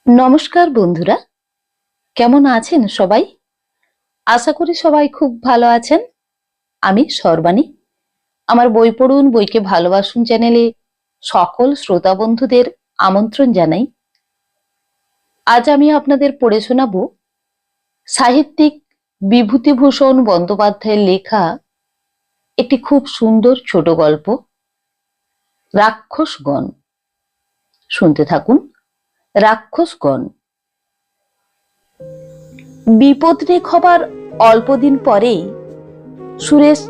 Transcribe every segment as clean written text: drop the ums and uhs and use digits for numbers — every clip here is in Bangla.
নমস্কার বন্ধুরা, কেমন আছেন সবাই? আশা করি সবাই খুব ভালো আছেন। আমি সর্বাণী। আমার বই পড়ুন বইকে ভালোবাসুন চ্যানেলে সকল শ্রোতা বন্ধুদের আমন্ত্রণ জানাই। আজ আমি আপনাদের পড়ে শোনাব সাহিত্যিক বিভূতিভূষণ বন্দ্যোপাধ্যায়ের লেখা একটি খুব সুন্দর ছোট গল্প, রাক্ষসগণ। শুনতে থাকুন। রাক্ষসগণ। বিপদরেখ হবার অল্পদিন পরেই সুরেশ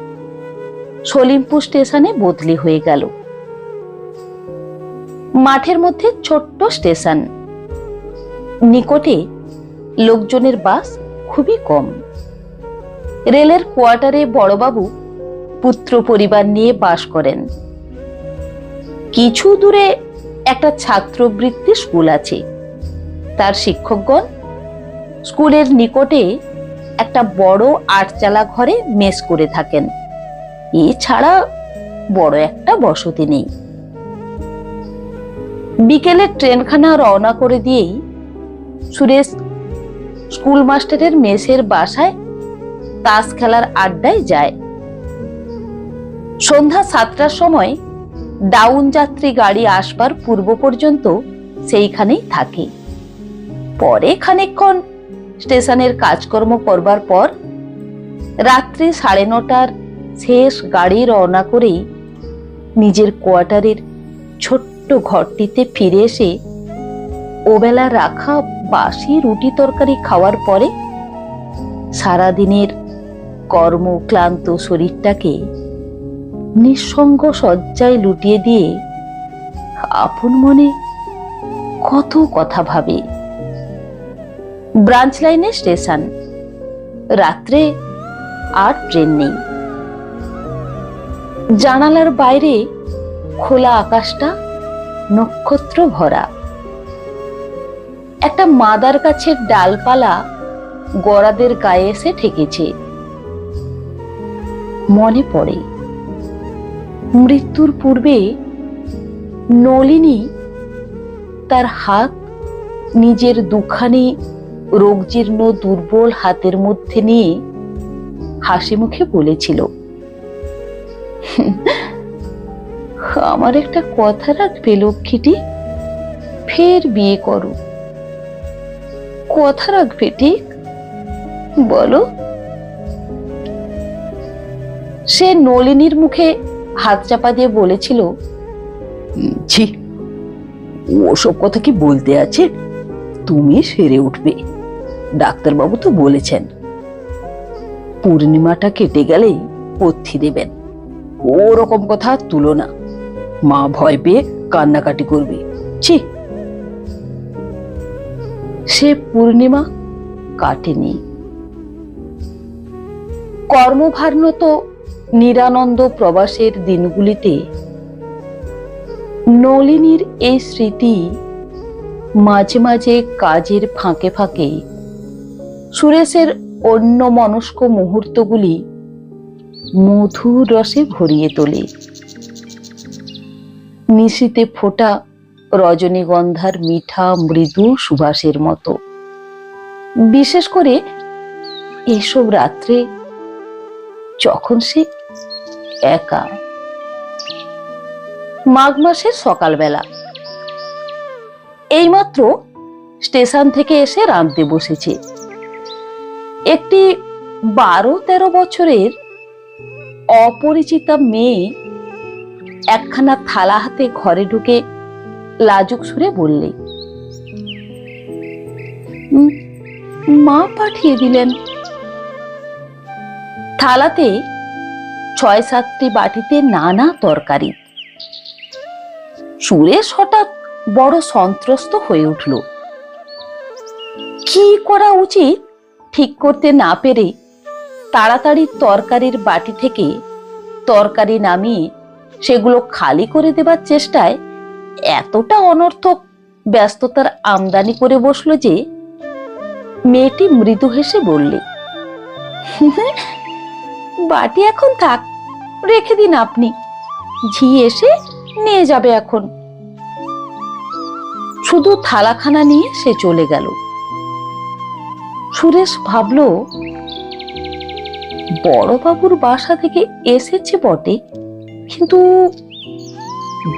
সলিমপুর স্টেশনে বদলি হয়ে গেল। মাঠের মধ্যে ছোট্ট স্টেশন, নিকটে লোকজনের বাস খুবই কম। রেলের কোয়ার্টারে বড়বাবু পুত্র পরিবার নিয়ে বাস করেন। কিছু দূরে একটা ছাত্রবৃত্তি স্কুল আছে। তার শিক্ষকগণ স্কুলের নিকটে একটা বড় আটচালা ঘরে মেস করে থাকেন। এছাড়া বড় একটা বসতি নেই। বিকেলে ট্রেনখানা রওনা করে দিয়েই সুরেশ স্কুল মাস্টারের মেসের বাসায় তাস খেলার আড্ডায় যায়। সন্ধ্যা 7টার সময় ডাউন যাত্রী গাড়ি আসবার পূর্ব পর্যন্ত সেইখানেই থাকে। পরে খানিকক্ষণ স্টেশনের কাজকর্ম করবার পর রাত্রি 9:30টার শেষ গাড়ি রওনা করেই নিজের কোয়ার্টারের ছোট্ট ঘরটিতে ফিরে এসে ওবেলা রাখা বাসি রুটি তরকারি খাওয়ার পরে সারাদিনের কর্মক্লান্ত শরীরটাকে নিঃসঙ্গ শয্যায় লুটিয়ে দিয়ে আপন মনে কত কথা ভাবে। ব্রাঞ্চ লাইনে স্টেশন, রাত্রে আর ট্রেন নেই। জানালার বাইরে খোলা আকাশটা নক্ষত্র ভরা। একটা মাদার গাছের ডালপালা গড়াদের গায়ে এসে ঠেকেছে। মনে পড়ে মৃত্যুর পূর্বে নলিনী তার হাত নিজের দুখানি রোগজীর্ণ দুর্বল হাতের মধ্যে নিয়ে হাসি মুখে বলেছিল, আমার একটা কথা রাখবে লক্ষ্মীটি, ফের বিয়ে করো। কথা রাখবে ঠিক? বলো। সে নলিনীর মুখে হাত চাপা দিয়ে বলেছিল, ছি, ওসব কথা কি বলতে আছে? তুমি সেরে উঠবে, ডাক্তারবাবু তো বলেছেন পূর্ণিমাটা কেটে গেলেই পথ্যি দেবেন। ওরকম কথা তুলো না, মা ভয় পেয়ে কান্নাকাটি করবে। ছি। সে পূর্ণিমা কাটেনি। কর্মভারনত নিরানন্দ প্রবাসের দিনগুলিতে নলিনীর এই স্মৃতি মাঝে মাঝে কাজের ফাঁকে ফাঁকে সুরেশের অন্য মনস্ক মুহূর্তগুলি মধুর রসে ভরিয়ে তোলে। নিশীতে ফোটা রজনীগন্ধার মিঠা মৃদু সুবাসের মতো। বিশেষ করে এসব রাত্রে যখন সে একা। মাঘ মাসের সকালবেলা এইমাত্র স্টেশন থেকে এসে রাঁধতে বসেছে। একটি 12-13 বছরের অপরিচিতা মেয়ে একখানা থালা হাতে ঘরে ঢুকে লাজুক সুরে বললে, মা পাঠিয়ে দিলেন। থালাতে 6-7টি বাটিতে নানা তরকারি। সুরেশ হঠাৎ বড় সন্ত্রস্ত হয়ে উঠল। কি করা উচিত ঠিক করতে না পেরে তাড়াতাড়ি তরকারির বাটি থেকে তরকারি নামিয়ে সেগুলো খালি করে দেবার চেষ্টায় এতটা অনর্থক ব্যস্ততার আমদানি করে বসলো যে মেয়েটি মৃদু হেসে বললে, বাটি এখন থাক, রেখে দিন আপনি, ঝি এসে নিয়ে যাবে এখন। শুধু থালাখানা নিয়ে সে চলে গেল। সুরেশ ভাবল, বড়বাবুর বাসা থেকে এসেছে বটে, কিন্তু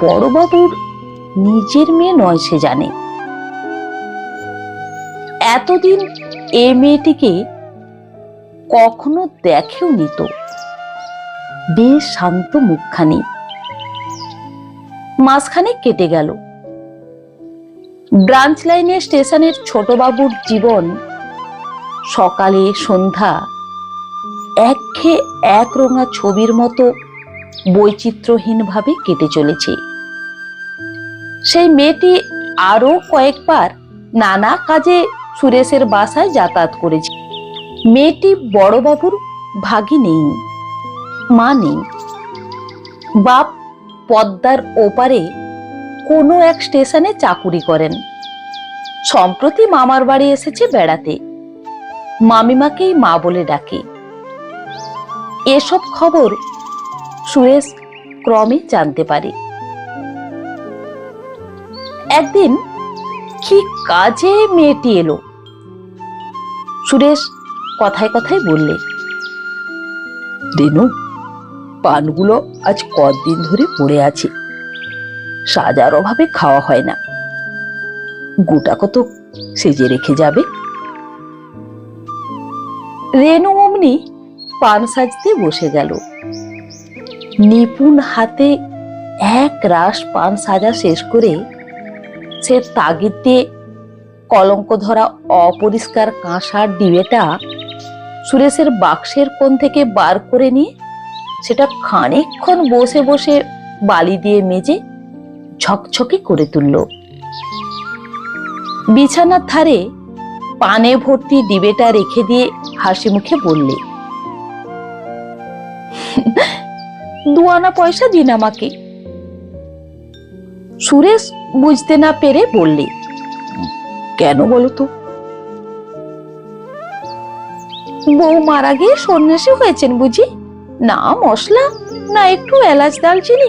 বড়বাবুর নিজের মেয়ে নয় সে জানে। এতদিন এ মেয়েটিকে কখনো দেখেও নিত। বেশ শান্ত মুখখানি। মাসখানেক কেটে গেল। ব্রাঞ্চ লাইনে স্টেশনের ছোটবাবুর জীবন সকালে সন্ধ্যা একঘেয়ে একরঙা ছবির মতো বৈচিত্র্যহীনভাবে কেটে চলেছে। সেই মেয়েটি আরো কয়েকবার নানা কাজে সুরেশের বাসায় যাতায়াত করেছে। মেয়েটি বড়বাবুর ভাগী নেই, মা নেই। বাপ পদ্মার ওপারে কোনো এক স্টেশনে চাকুরি করেন। সম্প্রতি মামার বাড়ি এসেছে বেড়াতে। মামিমাকেই মা বলে ডাকে। এসব খবর সুরেশ ক্রমে জানতে পারে। একদিন কি কাজে মেয়েটি এলো। সুরেশ কথায় কথায় বললে, রেনু, পানগুলো আজ কদিন ধরে পড়ে আছে, সাজার অভাবে খাওয়া হয় না, গোটা কত সেজে রেখে যাবে। রেনু অমনি পান সাজতে বসে গেল। নিপুণ হাতে এক রাশ পান সাজা শেষ করে সে তাগিদ দিয়ে কলঙ্ক ধরা অপরিষ্কার কাঁসার ডিবেটা সুরেশের বাক্সের কোণ থেকে বার করে নিয়ে সেটা খানিকক্ষণ বসে বসে বালি দিয়ে মেজে ঝকঝকে করে তুলল। বিছানার ধারে পানে ভর্তি ডিবেটা রেখে দিয়ে হাসি মুখে বললে, 2 আনা পয়সা দিন আমাকে। সুরেশ বুঝতে না পেরে বললে, কেন বলো তো? বউ মারা গিয়ে সন্ন্যাসী হয়েছেন বুঝি? না মশলা, না একটু এলাচ দালচিনি,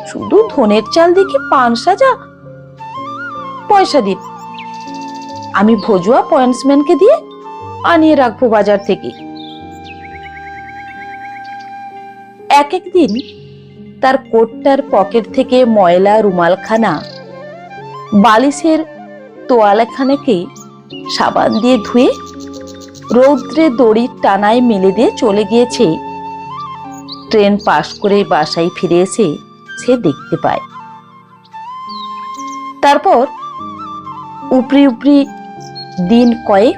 শুধু ধনের চাল দেখি পান সাজা। পয়সা দিন, আমি ভজুয়া পয়েন্টসম্যানকে দিয়ে আনিয়ে রাখবো বাজার থেকে। এক একদিন তার কোটটার পকেট থেকে ময়লা রুমালখানা, বালিশের তোয়ালেখানাকে সাবান দিয়ে ধুয়ে রৌদ্রে দড়ির টানায় মেলে দিয়ে চলে গিয়েছে। ট্রেন পাশ করে বাসায় ফিরে এসে সে দেখতে পায়। তারপর উপরি উপরি দিন কয়েক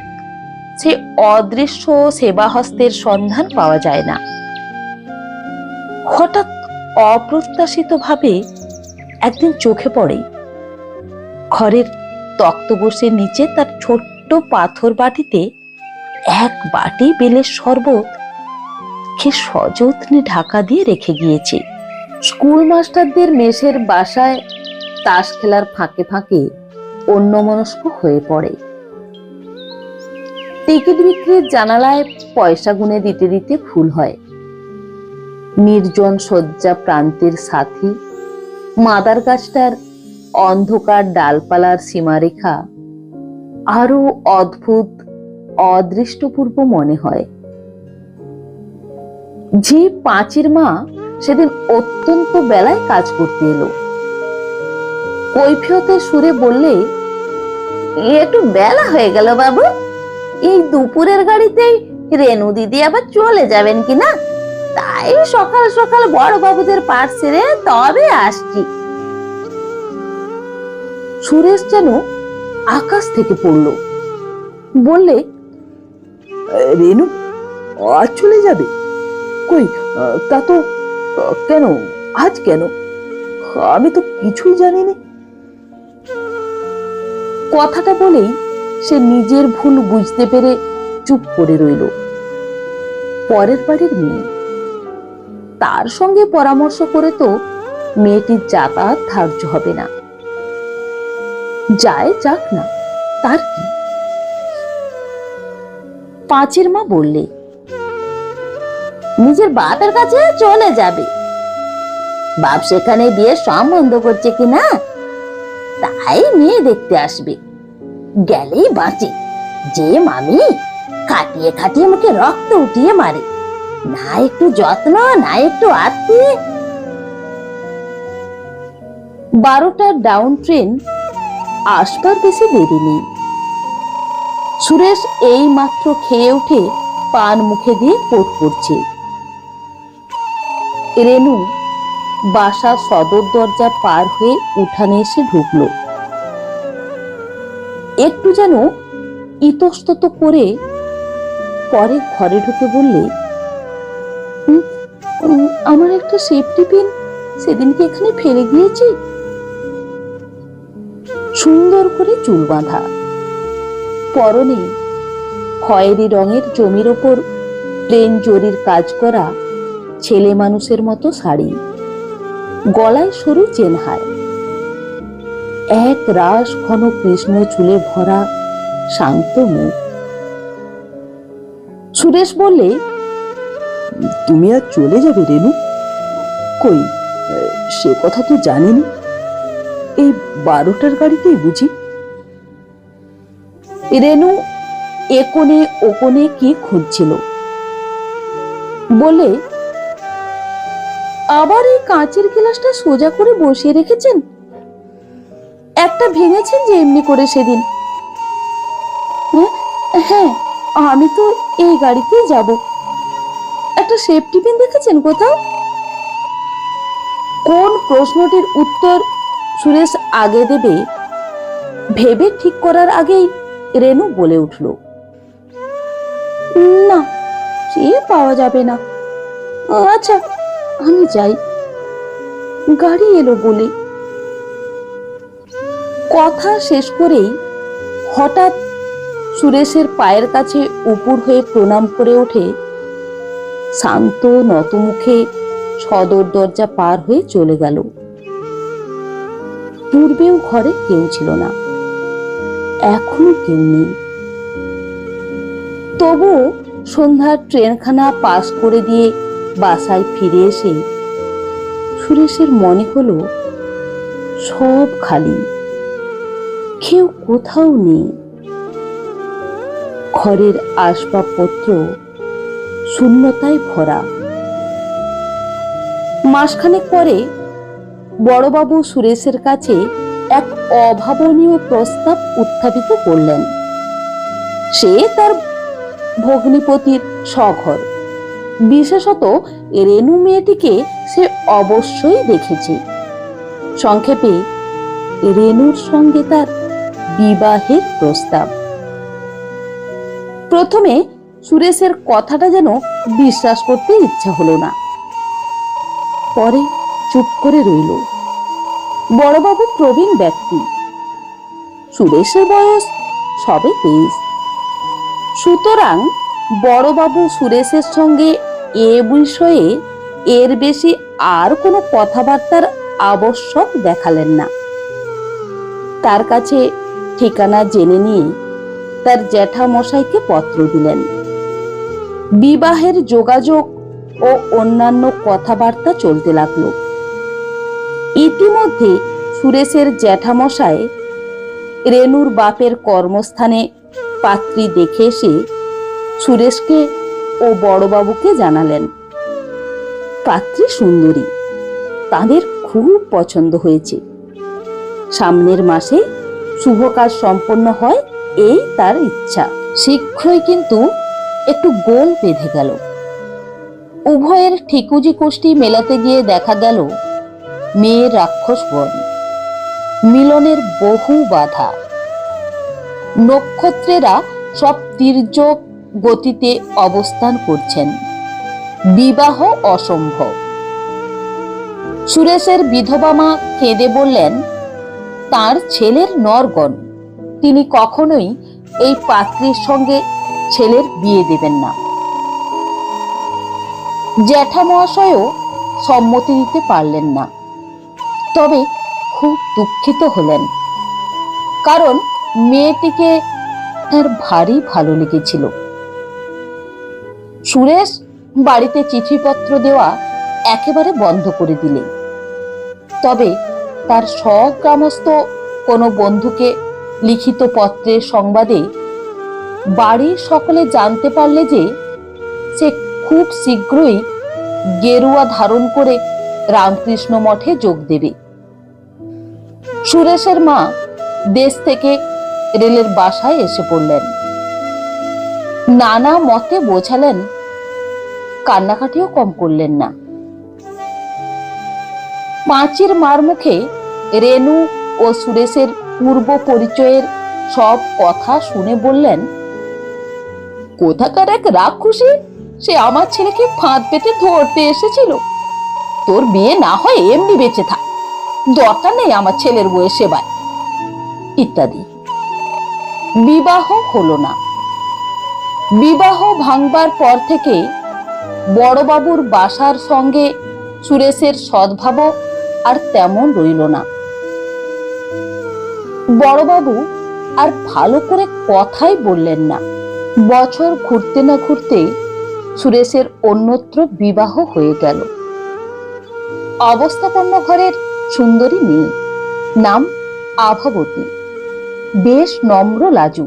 সে অদৃশ্য সেবাহস্তের সন্ধান পাওয়া যায় না। হঠাৎ অপ্রত্যাশিত ভাবে একদিন চোখে পড়ে ঘরের তক্তপোষের নিচে তার ছোট্ট পাথর বাটিতে এক বাটি বেলের শরবত কে সযত্নে ঢাকা দিয়ে রেখে গিয়েছে। স্কুল মাস্টারদের মেসের বাসায় তাস খেলার ফাঁকে ফাঁকে অন্যমনস্ক হয়ে পড়ে। টিকিট বিক্রির জানালায় পয়সা গুনে দিতে দিতে ভুল হয়। নির্জন শয্যা প্রান্তের সাথী মাদার গাছটার অন্ধকার ডালপালার সীমারেখা আরো অদ্ভুত অদৃষ্টপূর্ব মনে হয়। ঝি পাঁচির মা সেদিন অত্যন্ত বেলায় কাজ করতে এলো। কৈফিয়তের সুরে বললে, একটু বেলা হয়ে গেল বাবু, এই দুপুরের গাড়িতেই রেনু দিদি আবার চলে যাবেন কিনা, তাই সকাল সকাল বড় বাবুদের পাঠ সেরে তবে আসছি। সুরেশ যেন আকাশ থেকে পড়ল। বললে, রেনু আজ চলে যাবে? কই, তা তো কেন, আজ কেন? আমি তো কিছুই জানিনি। কথাটা বলেই সে নিজের ভুল বুঝতে পেরে চুপ করে রইল। পরের বাড়ির মেয়ে, তার সঙ্গে পরামর্শ করে তো মেয়েটির যাতায়াত ধার্য হবে না। যায় যাক না, তার কি? পাঁচের মা বললে, নিজের বাপের কাছে চলে যাবে। বাপ সেখানে বিয়ে সম্বন্ধ করছে কিনা তাই মেয়ে দেখতে আসবে। গেলেই বাঁচে, যে মামি খাটিয়ে খাটিয়ে মুখে রক্ত উঠিয়ে মারে, না একটু যত্ন না একটু আত্মীয়। 12টার ডাউন ট্রেন আসবার বেশি দেরি নেই। সুরেশ এই মাত্র খেয়ে উঠে পান মুখে দিয়ে কোট করছে। রেনু বাসা সদর দরজা পার হয়ে উঠানে এসে ঢুকলো। একটু যেন ইতস্তত করে পরে ঘরে ঢুকে বললে, আমার একটা সেফটি পিন সেদিনকে এখানে ফেলে গিয়েছি। সুন্দর করে চুল বাঁধা, পরনে খয়েরি রঙের জমির ওপর প্লেন জরির কাজ করা ছেলে মানুষের মতো শাড়ি, গলায় সরু চেনহার, এক রাস ঘন কৃষ্ণ চুলে ভরা শান্ত মুখ। সুরেশ বললে, তুমি আর চলে যাবে রেনু? কই, সে কথা তো জানিনি। এই 12টার গাড়িতেই বুঝি? রেনু একোণে ওকোণে কি খুঁজছিল, বলে, আবার এই কাঁচের গ্লাসটা সোজা করে বসিয়ে রেখেছেন? একটা ভেঙেছেন যে এমনি করে সেদিন। হ্যাঁ, আমি তো এই গাড়িতেই যাব। একটা সেফটি পিন দেখেছেন কোথাও? কোন প্রশ্নটির উত্তর সুরেশ আগে দেবে ভেবে ঠিক করার আগেই রেনু বলে উঠল, না, সে পাওয়া যাবে না। আচ্ছা, আমি যাই, গাড়ি এলো বলে। কথা শেষ করেই হঠাৎ সুরেশের পায়ের কাছে উপুর হয়ে প্রণাম করে ওঠে, শান্ত নতমুখে সদর দরজা পার হয়ে চলে গেল। পূর্বেও ঘরে কেউ ছিল না, এখনো কেউ নেই। তবু সন্ধ্যার ট্রেনখানা পাস করে দিয়ে বাসায় ফিরে এসে সুরেশের মনে হলো সব খালি, কেউ কোথাও নেই। ঘরের আসবাবপত্র শূন্যতায় ভরা। মাসখানেক পরে বড়বাবু সুরেশের কাছে এক অভাবনীয় প্রস্তাব উত্থাপিত করলেন। সে তার ভগ্নিপতির স্বঘর, বিশেষত রেনু মেয়েটিকে সে অবশ্যই দেখেছে। সংক্ষেপে রেনুর সঙ্গে তার বিবাহের প্রস্তাব। প্রথমে সুরেশের কথাটা যেন বিশ্বাস করতে ইচ্ছা হলো না, পরে চুপ করে রইল। বড়বাবু প্রবীণ ব্যক্তি, সুরেশের বয়স সবে 23। সুতরাং বড়বাবু সুরেশের সঙ্গে এ বিষয়ে এর বেশি আর কোনো কথাবার্তার আবশ্যক দেখালেন না। তার কাছে ঠিকানা জেনে নিয়ে তার জ্যাঠামশাইকে পত্র দিলেন। বিবাহের যোগাযোগ ও অন্যান্য কথাবার্তা চলতে লাগলো। ইতিমধ্যে সুরেশের জ্যাঠামশাই রেনুর বাপের কর্মস্থানে পাত্রী দেখে এসে সুরেশকে ও বড়বাবুকে জানালেন। পাত্রী সুন্দরী, তাদের খুব পছন্দ হয়েছে। সামনের মাসে শুভ কাজ সম্পন্ন হয় এই তার ইচ্ছা। শীঘ্রই কিন্তু একটু গোল বেঁধে গেল। উভয়ের ঠিকুজি কোষ্ঠী মেলাতে গিয়ে দেখা গেল মেয়ের রাক্ষস বন, মিলনের বহু বাধা। নক্ষত্রেরা সব তির্যক গতিতে অবস্থান করছেন, বিবাহ অসম্ভব। সুরেশের বিধবা মা কেঁদে বললেন, তার ছেলের নরগণ, তিনি কখনোই এই পাত্রীর সঙ্গে ছেলের বিয়ে দেবেন না। জ্যাঠা মহাশয়ও সম্মতি দিতে পারলেন না, তবে খুব দুঃখিত হলেন, কারণ মেয়েটিকে তার ভারী ভালো লেগেছিল। সুরেশ বাড়িতে চিঠিপত্র দেওয়া একেবারে বন্ধ করে দিলে, তবে তার সগ্রামস্থ কোনো বন্ধুকে লিখিত পত্রের সংবাদে বাড়ির সকলে জানতে পারলে যে সে খুব শীঘ্রই গেরুয়া ধারণ করে রামকৃষ্ণ মঠে যোগ দেবে। সুরেশের মা দেশ থেকে রেলের বাসায় এসে পড়লেন। নানা মতে বোঝালেন, কান্নাকাটিও কম করলেন না। পাঁচির মার মুখে রেনু ও সুরেশের পূর্ব পরিচয়ের সব কথা শুনে বললেন, কোথাকার এক রাক্ষসী সে আমার ছেলেকে ফাঁদ পেতে ধরতে এসেছিল। তোর বিয়ে না হয় এমনি বেঁচে থাক, দরকার নেই আমার ছেলের বউয়ের সেবায়, ইত্যাদি। বিবাহ হলো না। বিবাহ ভাঙবার পর থেকে বড়বাবুর বাসার সঙ্গে সুরেশের সদ্ভাবও আর তেমন রইল না। বড়বাবু আর ভালো করে কথাই বললেন না। বছর ঘুরতে না ঘুরতে সুরেশের অন্যত্র বিবাহ হয়ে গেল। অবস্থাপন্ন ঘরের সুন্দরী মেয়ে, নাম আভাবতী, বেশ নম্র লাজু।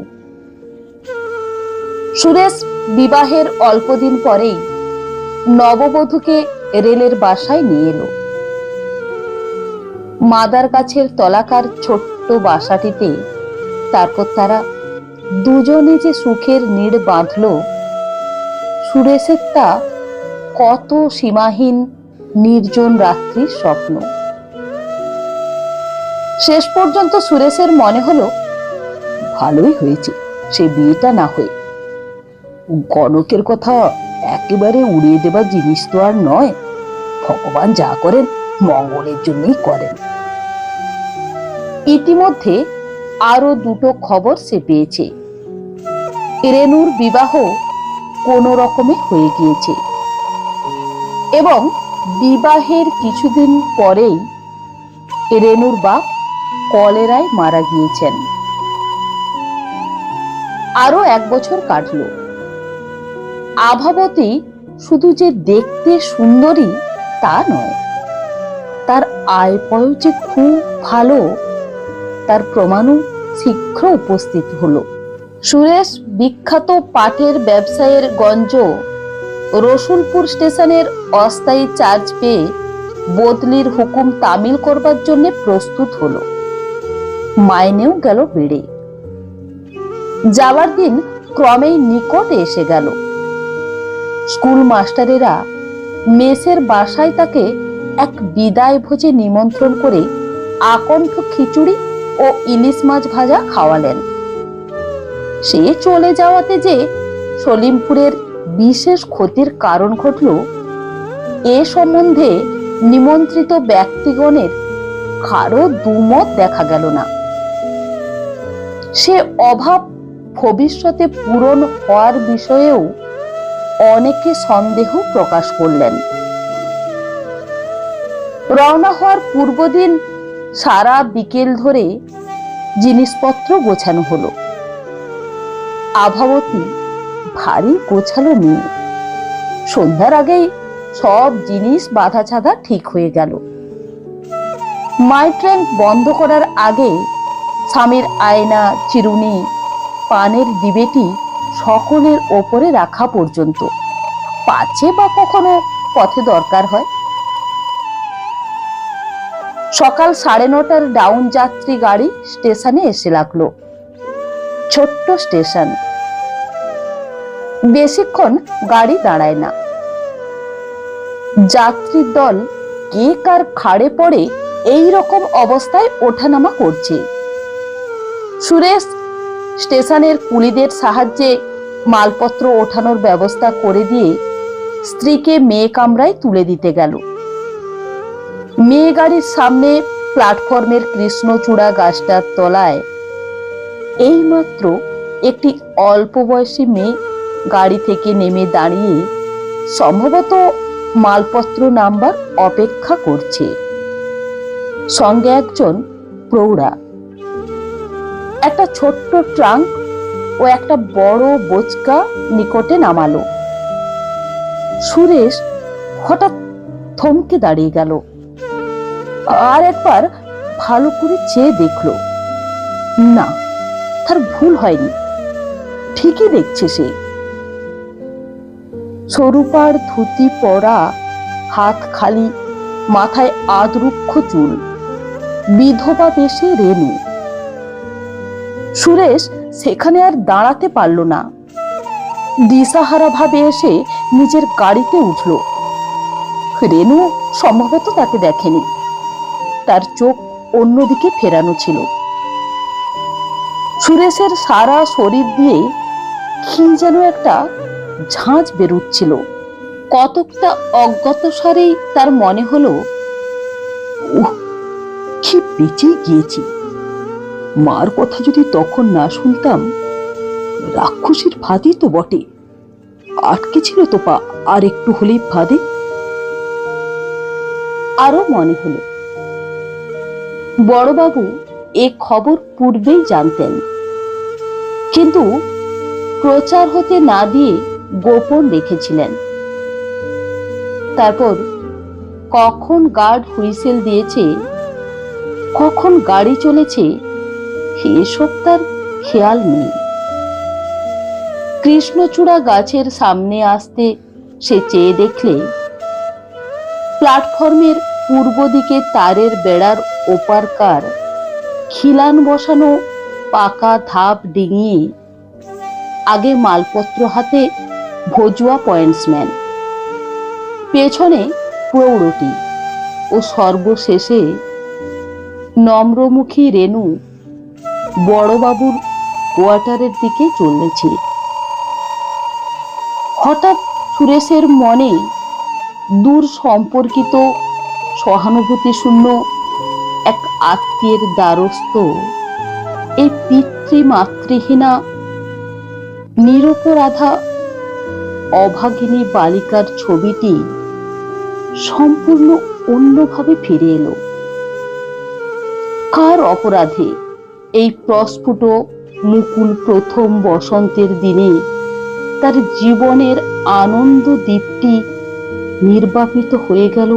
সুরেশ বিবাহের অল্পদিন পরেই নববধূকে রেলের বাসায় নিয়ে এলো। মাদার গাছের তলাকার ছোট্ট বাসাটিতে তারপর তারা দুজনে যে সুখের নীড় বাঁধল, সুরেশের তা কত সীমাহীন নির্জন রাত্রির স্বপ্ন। শেষ পর্যন্ত সুরেশের মনে হলো, ভালোই হয়েছে সে বিয়েটা না হয়ে। গণকের কথা একেবারে উড়িয়ে দেবার জিনিস তো আর নয়। ভগবান যা করেন মঙ্গলের জন্যই করেন। ইতিমধ্যে আরো দুটো খবর সে পেয়েছে। রেনুর বিবাহ কোনো রকমে হয়ে গিয়েছে এবং বিবাহের কিছুদিন পরেই রেনুর বাপ কলেরায় মারা গিয়েছেন। আরো 1 বছর কাটল। আভাবতী শুধু যে দেখতে সুন্দরী তা নয়, তার আয় পয় যে খুব ভালো তার প্রমাণও শীঘ্র উপস্থিত হলো। সুরেশ বিখ্যাত পাটের ব্যবসায়ের গঞ্জ রসুলপুর স্টেশনের অস্থায়ী চার্জ পেয়ে বদলির হুকুম তামিল করবার জন্য প্রস্তুত হলো। মাইনেও গেল বেড়ে। যাওয়ার দিন ক্রমেই নিকটে এসে গেল। স্কুল মাস্টারেরা মেসের বাসায় তাকে এক বিদায় ভোজে নিমন্ত্রণ করে আকণ্ঠ খিচুড়ি ও ইলিশ মাছ ভাজা খাওয়ালেন। সে চলে যাওয়াতে যে সলিমপুরের বিশেষ ক্ষতির কারণ ঘটল, এ সম্বন্ধে নিমন্ত্রিত ব্যক্তিগণের কারো দুমত দেখা গেল না। সে অভাব ভবিষ্যতে পূরণ হওয়ার বিষয়েও অনেকে সন্দেহ প্রকাশ করলেন। রওনা হওয়ার পূর্বদিন সারা বিকেল ধরে জিনিসপত্র গোছানো হলো। আভাবতী ভারী গোছালো মেয়ে। সন্ধ্যার আগেই সব জিনিস বাঁধা ছাঁধা ঠিক হয়ে গেল। মাই ট্রেন বন্ধ করার আগে স্বামীর আয়না, চিরুনি, পানের ডিবেটি সকলের ওপরে রাখা পর্যন্ত, পাছে বা কখনো পথে দরকার হয়। সকাল 9:30টার ডাউন যাত্রী গাড়ি স্টেশনে এসে লাগলো। ছোট্ট স্টেশন, বেশিক্ষণ গাড়ি দাঁড়ায় না। যাত্রীর দল কে কার খাড়ে পড়ে এই রকম অবস্থায় ওঠানামা করছে। সুরেশ স্টেশনের কুলিদের সাহায্যে মালপত্র ওঠানোর ব্যবস্থা করে দিয়ে স্ত্রীকে মেয়ে কামরায় তুলে দিতে গেল। মেয়ে গাড়ির সামনে প্ল্যাটফর্মের কৃষ্ণচূড়া গাছটার তলায় এইমাত্র একটি অল্প বয়সী মেয়ে গাড়ি থেকে নেমে দাঁড়িয়ে সম্ভবত মালপত্র নাম্বার অপেক্ষা করছে। সঙ্গে একজন প্রৌঢ়া। একটা ছোট্ট ট্রাঙ্ক ও একটা বড় বোচকা নিকটে নামালো। সুরেশ হঠাৎ থমকে দাঁড়িয়ে গেল। আর একবার ভালো করে চেয়ে দেখল, না, তার ভুল হয়নি, ঠিকই দেখছে সে। স্বরূপার ধুতি পরা, হাত খালি, মাথায় আদরুক্ষ চুল, বিধবা বেশে রেনু। সুরেশ সেখানে আর দাঁড়াতে পারল না, দিশাহারা ভাবে এসে নিজের গাড়িতে উঠল। রেনু সম্ভবত তাকে দেখেনি, তার চোখ অন্যদিকে ফেরানো ছিল। সুরেশের সারা শরীর দিয়ে কি যেন একটা ঝাঁঝ বেরুচ্ছিল। কতকটা অজ্ঞাত স্বরেই তার মনে হলো, উহ, কি বেঁচে গিয়েছি। মার কথা যদি তখন না শুনতাম। রাক্ষসীর ফাঁদই তো বটে, আটকে ছিল তো পা, আর একটু হলেই ফাঁদে। আরো মনে হলো বড়বাবু এ খবর পূর্বেই জানতেন, কিন্তু প্রচার হতে না দিয়ে গোপন রেখেছিলেন। তারপর কখন গার্ড হুইসেল দিয়েছে, কখন গাড়ি চলেছে, এসব তার খেয়াল নেই। কৃষ্ণচূড়া গাছের সামনে আসতে সে চেয়ে দেখলে প্ল্যাটফর্মের পূর্ব দিকে তারের বেড়ার ওপারকার খিলান বসানো পাকা ধাপ ডিঙিয়ে আগে মালপত্র হাতে ভজুয়া পয়েন্টসম্যান, পেছনে প্রৌঢ়টি ও সর্বশেষে নম্রমুখী রেনু বড়বাবুর কোয়ার্টারের দিকে চলেছে। হঠাৎ সুরেশের মনে দূর সম্পর্কিত সহানুভূতি শূন্য এক আত্মীয়ের দ্বারস্থ এই পিতৃমাতৃহীনা নিরপরাধা অভাগিনী বালিকার ছবিটি সম্পূর্ণ অন্যভাবে ফিরে এলো। কার অপরাধে এই প্রস্ফুট মুকুল প্রথম বসন্তের দিনে তার জীবনের আনন্দ দ্বীপটি নির্বাপিত হয়ে গেল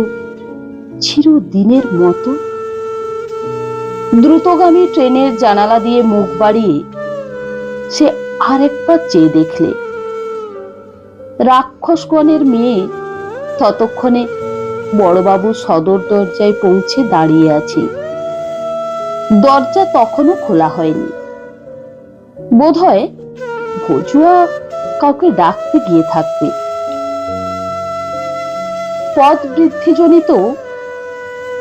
চিরদিনের মতো? দ্রুতগামী ট্রেনের জানালা দিয়ে মুখ বাড়িয়ে সে আরেকবার চেয়ে দেখলে রাক্ষসগণের মেয়ে ততক্ষণে বড়বাবু সদর দরজায় পৌঁছে দাঁড়িয়ে আছে। দরজা তখনও খোলা হয়নি, বোধহয় ভজুয়া কাউকে ডাকতে গিয়ে থাকবে। পদ বৃদ্ধিজনিত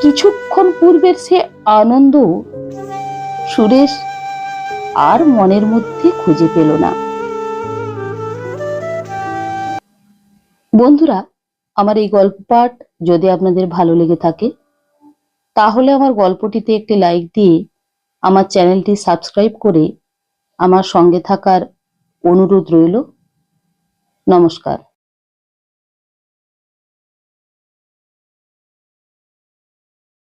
কিছুক্ষণ পূর্বের সে আনন্দ সুরেশ আর মনের মধ্যে খুঁজে পেল না। বন্ধুরা, আমার এই গল্প পাঠ যদি আপনাদের ভালো লেগে থাকে তাহলে আমার গল্পটিতে একটি লাইক দিয়ে আমার চ্যানেলটি সাবস্ক্রাইব করে আমার সঙ্গে থাকার অনুরোধ রইল। নমস্কার।